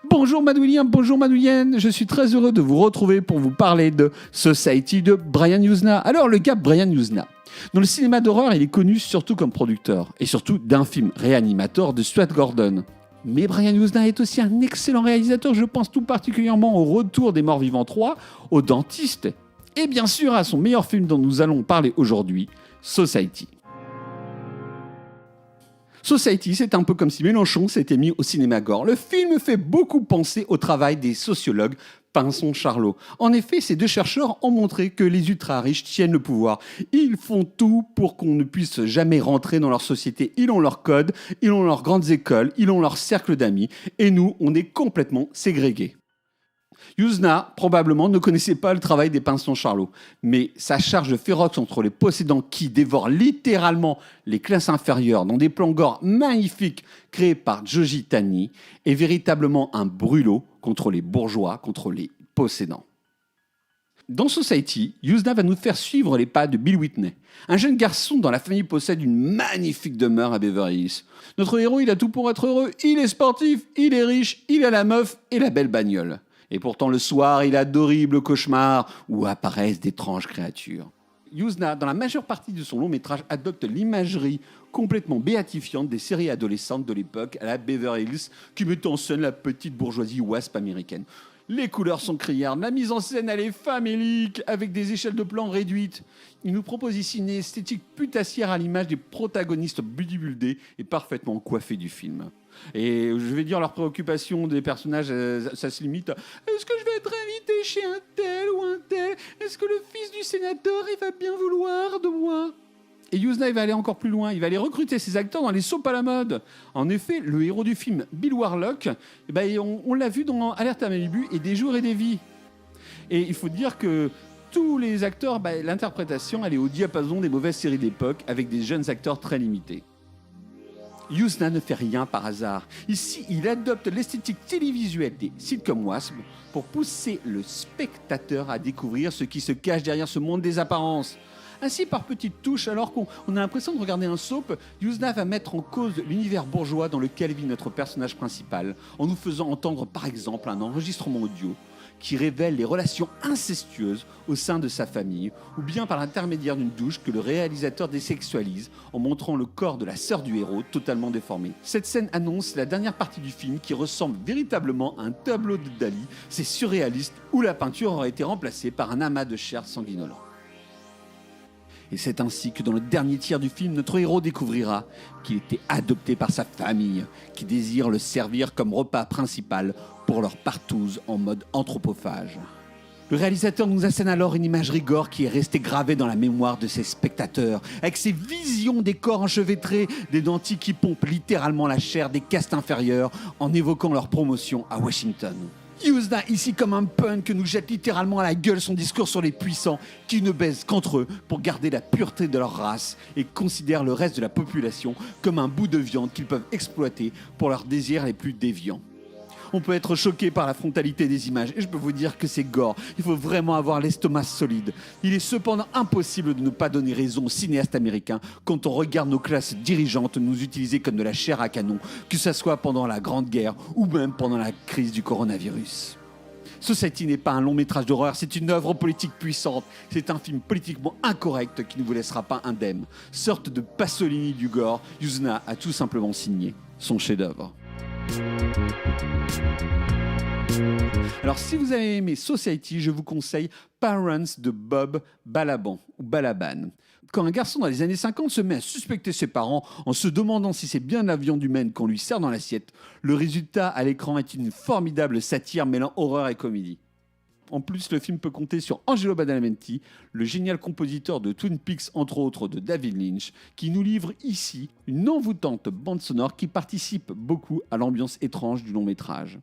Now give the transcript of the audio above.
Bonjour Madouilien, bonjour Madouienne, je suis très heureux de vous retrouver pour vous parler de Society de Brian Yuzna. Alors le gars Brian Yuzna, dans le cinéma d'horreur, il est connu surtout comme producteur et surtout d'un film Reanimator de Stuart Gordon. Mais Brian Yuzna est aussi un excellent réalisateur, je pense tout particulièrement au Retour des Morts Vivants 3, au Dentiste et bien sûr à son meilleur film dont nous allons parler aujourd'hui, Society. Society, c'est un peu comme si Mélenchon s'était mis au cinéma gore. Le film fait beaucoup penser au travail des sociologues Pinson-Charlot. En effet, ces deux chercheurs ont montré que les ultra-riches tiennent le pouvoir. Ils font tout pour qu'on ne puisse jamais rentrer dans leur société. Ils ont leur code, ils ont leurs grandes écoles, ils ont leur cercle d'amis. Et nous, on est complètement ségrégés. Yuzna, probablement, ne connaissait pas le travail des Pinson-Charlot, mais sa charge féroce entre les possédants qui dévorent littéralement les classes inférieures dans des plans gore magnifiques créés par Joji Tani est véritablement un brûlot contre les bourgeois, contre les possédants. Dans Society, Yuzna va nous faire suivre les pas de Bill Whitney, un jeune garçon dont la famille possède une magnifique demeure à Beverly Hills. Notre héros, il a tout pour être heureux, il est sportif, il est riche, il a la meuf et la belle bagnole. Et pourtant, le soir, il a d'horribles cauchemars où apparaissent d'étranges créatures. Yuzna, dans la majeure partie de son long métrage, adopte l'imagerie complètement béatifiante des séries adolescentes de l'époque à la Beverly Hills qui mettent en scène la petite bourgeoisie wasp américaine. Les couleurs sont criardes, la mise en scène elle est famélique avec des échelles de plan réduites. Il nous propose ici une esthétique putassière à l'image des protagonistes bodybuildés et parfaitement coiffés du film. Et je vais dire leurs préoccupations des personnages, ça se limite à est-ce que je vais être invité chez un tel ou un tel? Est-ce que le fils du sénateur il va bien vouloir de moi? Et Yuzna il va aller encore plus loin, il va aller recruter ses acteurs dans les soaps à la mode. En effet, le héros du film, Bill Warlock, on l'a vu dans Alerte à Malibu et Des jours et des vies. Et il faut dire que tous les acteurs, l'interprétation elle est au diapason des mauvaises séries d'époque avec des jeunes acteurs très limités. Yuzna ne fait rien par hasard. Ici, il adopte l'esthétique télévisuelle des sitcoms wasp pour pousser le spectateur à découvrir ce qui se cache derrière ce monde des apparences. Ainsi, par petites touches, alors qu'on a l'impression de regarder un soap, Yuzna va mettre en cause l'univers bourgeois dans lequel vit notre personnage principal, en nous faisant entendre par exemple un enregistrement audio qui révèle les relations incestueuses au sein de sa famille, ou bien par l'intermédiaire d'une douche que le réalisateur désexualise en montrant le corps de la sœur du héros totalement déformé. Cette scène annonce la dernière partie du film qui ressemble véritablement à un tableau de Dali, c'est surréaliste, où la peinture aurait été remplacée par un amas de chair sanguinolente. Et c'est ainsi que dans le dernier tiers du film, notre héros découvrira qu'il était adopté par sa famille, qui désire le servir comme repas principal pour leur partouze en mode anthropophage. Le réalisateur nous assène alors une imagerie gore qui est restée gravée dans la mémoire de ses spectateurs, avec ses visions des corps enchevêtrés, des dentilles qui pompent littéralement la chair des castes inférieures en évoquant leur promotion à Washington. Yuzna, ici comme un punk, nous jette littéralement à la gueule son discours sur les puissants qui ne baisent qu'entre eux pour garder la pureté de leur race et considèrent le reste de la population comme un bout de viande qu'ils peuvent exploiter pour leurs désirs les plus déviants. On peut être choqué par la frontalité des images et je peux vous dire que c'est gore. Il faut vraiment avoir l'estomac solide. Il est cependant impossible de ne pas donner raison aux cinéastes américains quand on regarde nos classes dirigeantes nous utiliser comme de la chair à canon, que ce soit pendant la Grande Guerre ou même pendant la crise du coronavirus. Society n'est pas un long métrage d'horreur, c'est une œuvre politique puissante. C'est un film politiquement incorrect qui ne vous laissera pas indemne. Sorte de Pasolini du gore, Yuzna a tout simplement signé son chef-d'œuvre. Alors, si vous avez aimé Society, je vous conseille Parents de Bob Balaban ou Balaban. Quand un garçon dans les années 50 se met à suspecter ses parents en se demandant si c'est bien de la viande humaine qu'on lui sert dans l'assiette, le résultat à l'écran est une formidable satire mêlant horreur et comédie. En plus, le film peut compter sur Angelo Badalamenti, le génial compositeur de Twin Peaks, entre autres de David Lynch, qui nous livre ici une envoûtante bande sonore qui participe beaucoup à l'ambiance étrange du long métrage.